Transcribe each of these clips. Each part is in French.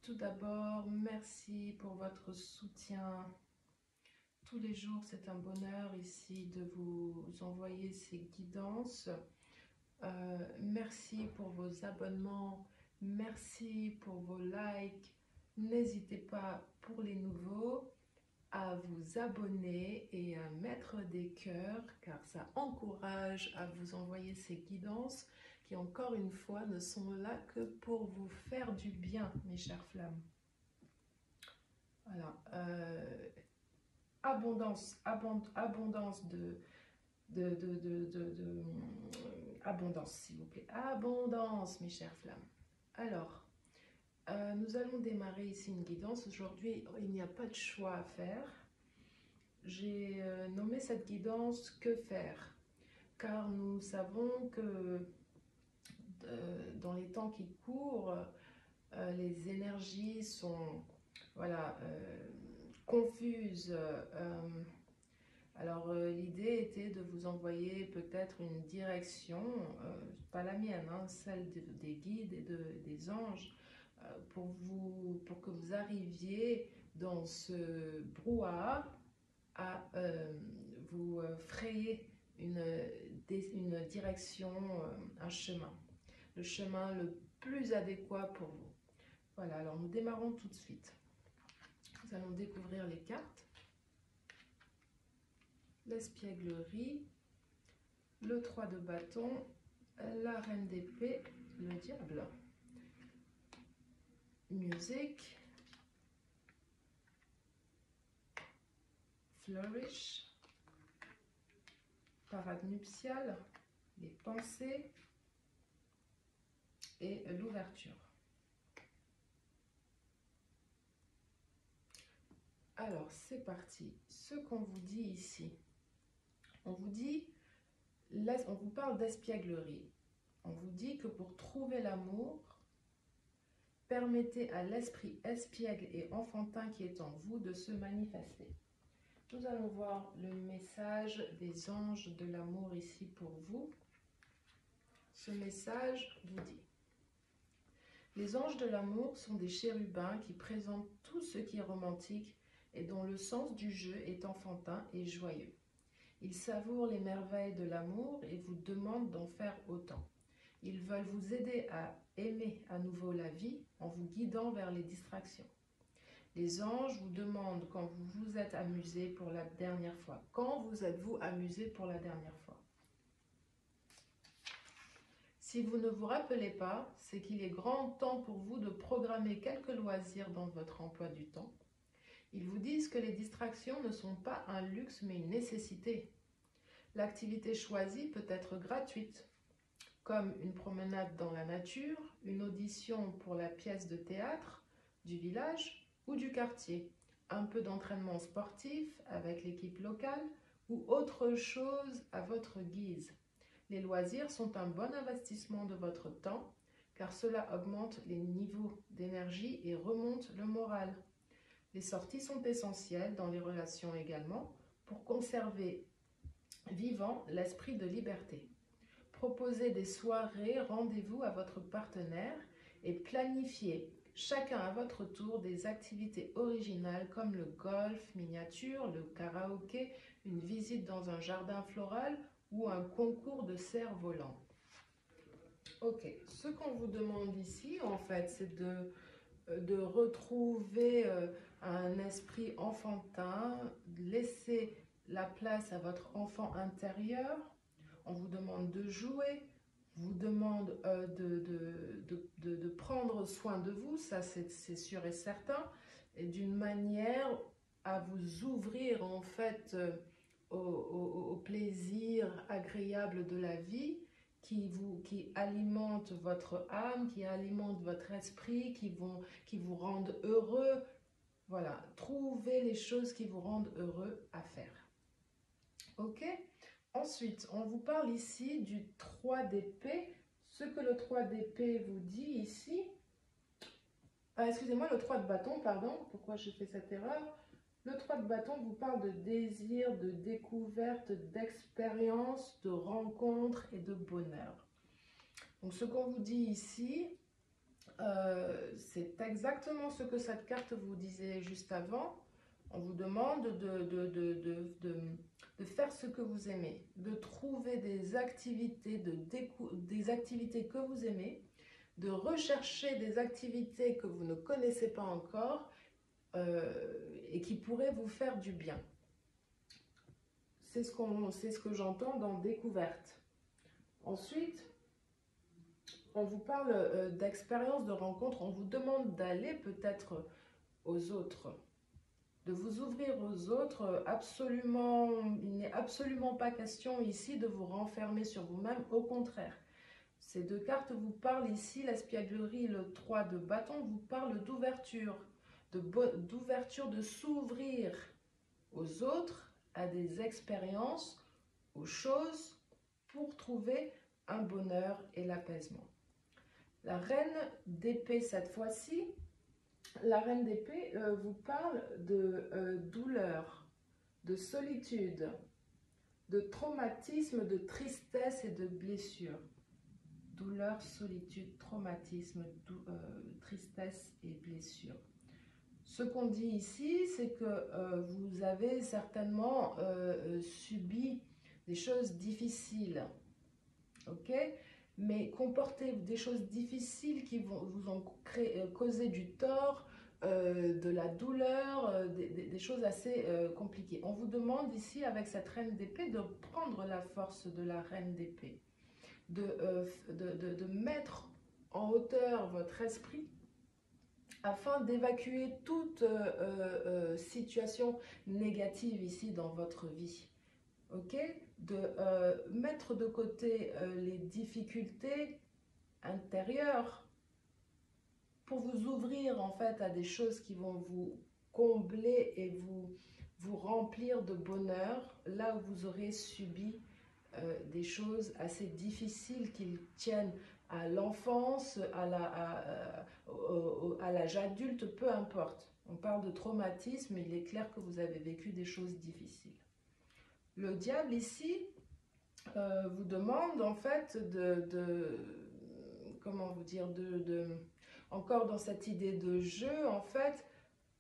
Tout d'abord, merci pour votre soutien. Tous les jours, c'est un bonheur ici de vous envoyer ces guidances. Merci pour vos abonnements, merci pour vos likes. N'hésitez pas pour les nouveaux à vous abonner et à mettre des cœurs car ça encourage à vous envoyer ces guidances qui encore une fois ne sont là que pour vous faire du bien, mes chères flammes. Voilà, abondance abondance s'il vous plaît, abondance mes chères flammes. Alors, nous allons démarrer ici une guidance. Aujourd'hui, il n'y a pas de choix à faire. J'ai nommé cette guidance « Que faire ?» car nous savons que dans les temps qui courent, les énergies sont confuses. Alors l'idée était de vous envoyer peut-être une direction, pas la mienne, hein, celle des guides et des anges, pour que vous arriviez dans ce brouhaha à vous frayer une direction, un chemin. Le chemin le plus adéquat pour vous. Voilà, alors nous démarrons tout de suite. Nous allons découvrir les cartes. L'espièglerie, le 3 de bâton, la reine d'épée, le diable. Musique, flourish, parade nuptiale, les pensées et l'ouverture. Alors, c'est parti. Ce qu'on vous dit ici, on vous parle d'espièglerie. On vous dit que pour trouver l'amour, permettez à l'esprit espiègle et enfantin qui est en vous de se manifester. Nous allons voir le message des anges de l'amour ici pour vous. Ce message vous dit: les anges de l'amour sont des chérubins qui présentent tout ce qui est romantique et dont le sens du jeu est enfantin et joyeux. Ils savourent les merveilles de l'amour et vous demandent d'en faire autant. Ils veulent vous aider à aimer à nouveau la vie en vous guidant vers les distractions. Les anges vous demandent quand vous vous êtes amusé pour la dernière fois. Quand vous êtes-vous amusé pour la dernière fois? Si vous ne vous rappelez pas, c'est qu'il est grand temps pour vous de programmer quelques loisirs dans votre emploi du temps. Ils vous disent que les distractions ne sont pas un luxe mais une nécessité. L'activité choisie peut être gratuite, comme une promenade dans la nature, une audition pour la pièce de théâtre du village ou du quartier, un peu d'entraînement sportif avec l'équipe locale ou autre chose à votre guise. Les loisirs sont un bon investissement de votre temps car cela augmente les niveaux d'énergie et remonte le moral. Les sorties sont essentielles dans les relations également pour conserver vivant l'esprit de liberté. Proposez des soirées rendez-vous à votre partenaire et planifiez chacun à votre tour des activités originales comme le golf miniature, le karaoké, une visite dans un jardin floral ou un concours de cerfs-volants. Ok, ce qu'on vous demande ici, en fait, c'est de retrouver un esprit enfantin, laisser la place à votre enfant intérieur. On vous demande de jouer, vous demande de prendre soin de vous, ça c'est sûr et certain, et d'une manière à vous ouvrir en fait au plaisir agréable de la vie qui alimente votre âme, qui alimente votre esprit, qui vous rendent heureux. Voilà, trouvez les choses qui vous rendent heureux à faire. Ok? Ensuite, on vous parle ici du 3 d'épée. Ce que le 3 d'épée vous dit ici, excusez-moi, le 3 de bâton, pardon, pourquoi j'ai fait cette erreur? Le 3 de bâton vous parle de désir, de découverte, d'expérience, de rencontre et de bonheur. Donc ce qu'on vous dit ici, C'est exactement ce que cette carte vous disait juste avant. On vous demande de faire ce que vous aimez, de trouver des activités, des activités que vous aimez, de rechercher des activités que vous ne connaissez pas encore et qui pourraient vous faire du bien. C'est ce que j'entends dans découverte. Ensuite, on vous parle d'expérience, de rencontre. On vous demande d'aller peut-être aux autres, de vous ouvrir aux autres. Absolument, il n'est absolument pas question ici de vous renfermer sur vous-même. Au contraire, ces deux cartes vous parlent ici, l'espièglerie et le 3 de bâton vous parlent d'ouverture, d'ouverture, de s'ouvrir aux autres, à des expériences, aux choses, pour trouver un bonheur et l'apaisement. La reine d'épée cette fois-ci, la reine d'épée vous parle de douleur, de solitude, de traumatisme, de tristesse et de blessure. Douleur, solitude, traumatisme, tristesse et blessure. Ce qu'on dit ici, c'est que vous avez certainement subi des choses difficiles, ok? Mais comporter des choses difficiles qui vont vous en causer du tort, de la douleur, des choses assez compliquées. On vous demande ici, avec cette reine d'épée, de prendre la force de la reine d'épée, de mettre en hauteur votre esprit afin d'évacuer toute situation négative ici dans votre vie. Ok, de mettre de côté les difficultés intérieures pour vous ouvrir en fait à des choses qui vont vous combler et vous remplir de bonheur là où vous aurez subi des choses assez difficiles qui tiennent à l'enfance, à l'âge adulte, peu importe. On parle de traumatisme, il est clair que vous avez vécu des choses difficiles. Le diable ici vous demande en fait comment vous dire, encore dans cette idée de jeu, en fait,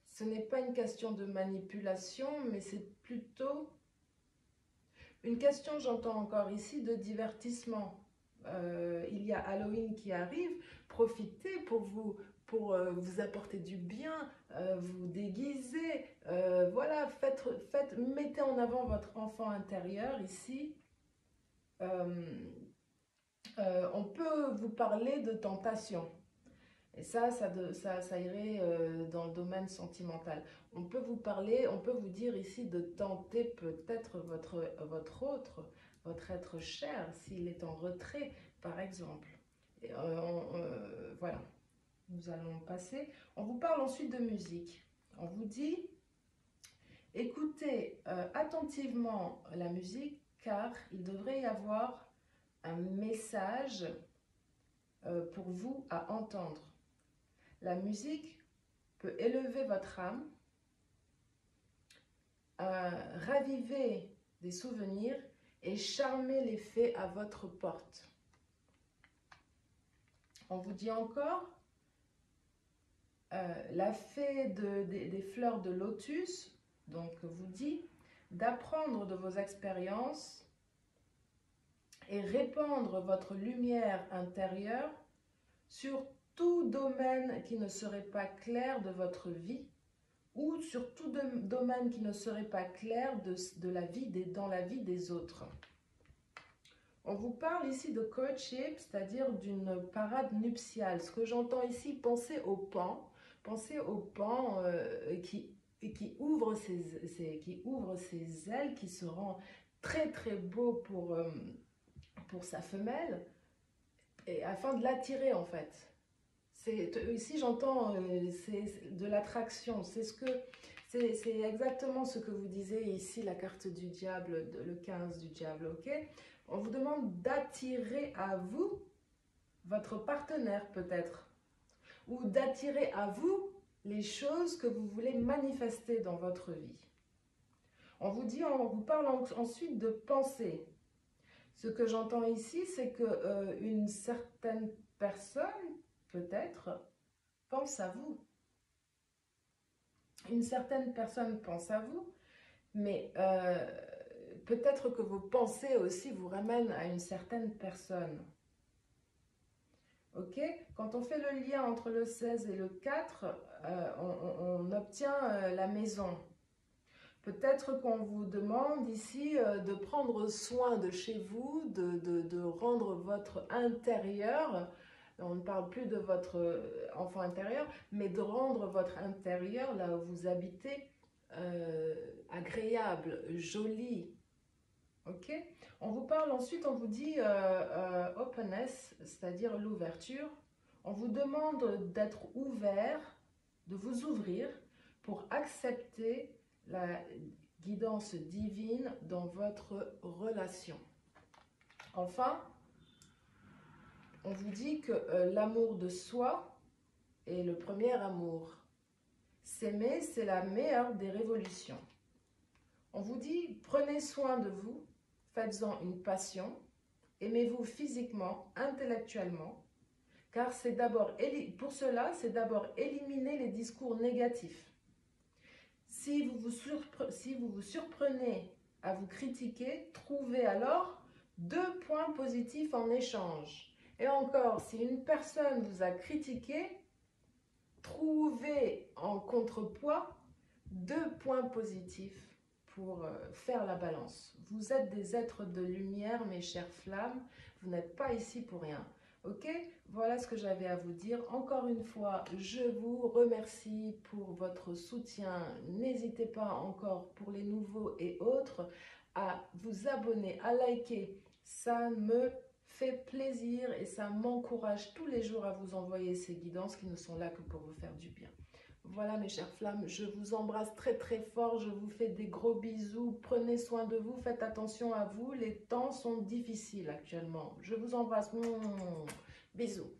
ce n'est pas une question de manipulation, mais c'est plutôt une question, j'entends encore ici, de divertissement. Il y a Halloween qui arrive, profitez pour vous apporter du bien, vous déguiser, voilà, mettez en avant votre enfant intérieur ici. On peut vous parler de tentation. Et ça irait dans le domaine sentimental. On peut vous parler, on peut vous dire ici de tenter peut-être votre être cher, s'il est en retrait, par exemple. Et, voilà, nous allons passer. On vous parle ensuite de musique. On vous dit, écoutez attentivement la musique, car il devrait y avoir un message pour vous à entendre. La musique peut élever votre âme, raviver des souvenirs et charmer les fées à votre porte. On vous dit encore, la fée des fleurs de lotus, donc vous dit d'apprendre de vos expériences et répandre votre lumière intérieure sur tout domaine qui ne serait pas clair de votre vie ou sur tout domaine qui ne serait pas clair dans la vie des autres. On vous parle ici de courtship, c'est-à-dire d'une parade nuptiale. Ce que j'entends ici, pensez au pan qui ouvre ses ailes, qui se rend très très beau pour sa femelle, et afin de l'attirer en fait. Ici j'entends c'est de l'attraction, c'est exactement ce que vous disiez ici, la carte du diable, le 15 du diable, ok? On vous demande d'attirer à vous votre partenaire peut-être, ou d'attirer à vous les choses que vous voulez manifester dans votre vie. On vous parle ensuite de penser. Ce que j'entends ici, c'est qu'une certaine personne peut-être, pense à vous. Une certaine personne pense à vous, mais peut-être que vos pensées aussi vous ramènent à une certaine personne. Ok? Quand on fait le lien entre le 16 et le 4, on obtient la maison. Peut-être qu'on vous demande ici de prendre soin de chez vous, de rendre votre intérieur, on ne parle plus de votre enfant intérieur, mais de rendre votre intérieur, là où vous habitez, agréable, joli. Ok? On vous parle ensuite, on vous dit openness, c'est-à-dire l'ouverture. On vous demande d'être ouvert, de vous ouvrir pour accepter la guidance divine dans votre relation. Enfin, on vous dit que l'amour de soi est le premier amour. S'aimer, c'est la meilleure des révolutions. On vous dit, prenez soin de vous, faites-en une passion, aimez-vous physiquement, intellectuellement, car c'est d'abord, pour cela, c'est d'abord éliminer les discours négatifs. Si vous vous surprenez à vous critiquer, trouvez alors 2 points positifs en échange. Et encore, si une personne vous a critiqué, trouvez en contrepoids 2 points positifs pour faire la balance. Vous êtes des êtres de lumière, mes chères flammes. Vous n'êtes pas ici pour rien. Ok? Voilà ce que j'avais à vous dire. Encore une fois, je vous remercie pour votre soutien. N'hésitez pas encore pour les nouveaux et autres à vous abonner, à liker. Ça me fait plaisir et ça m'encourage tous les jours à vous envoyer ces guidances qui ne sont là que pour vous faire du bien. Voilà mes chères flammes, je vous embrasse très très fort, je vous fais des gros bisous, prenez soin de vous, faites attention à vous, les temps sont difficiles actuellement. Je vous embrasse, bisous.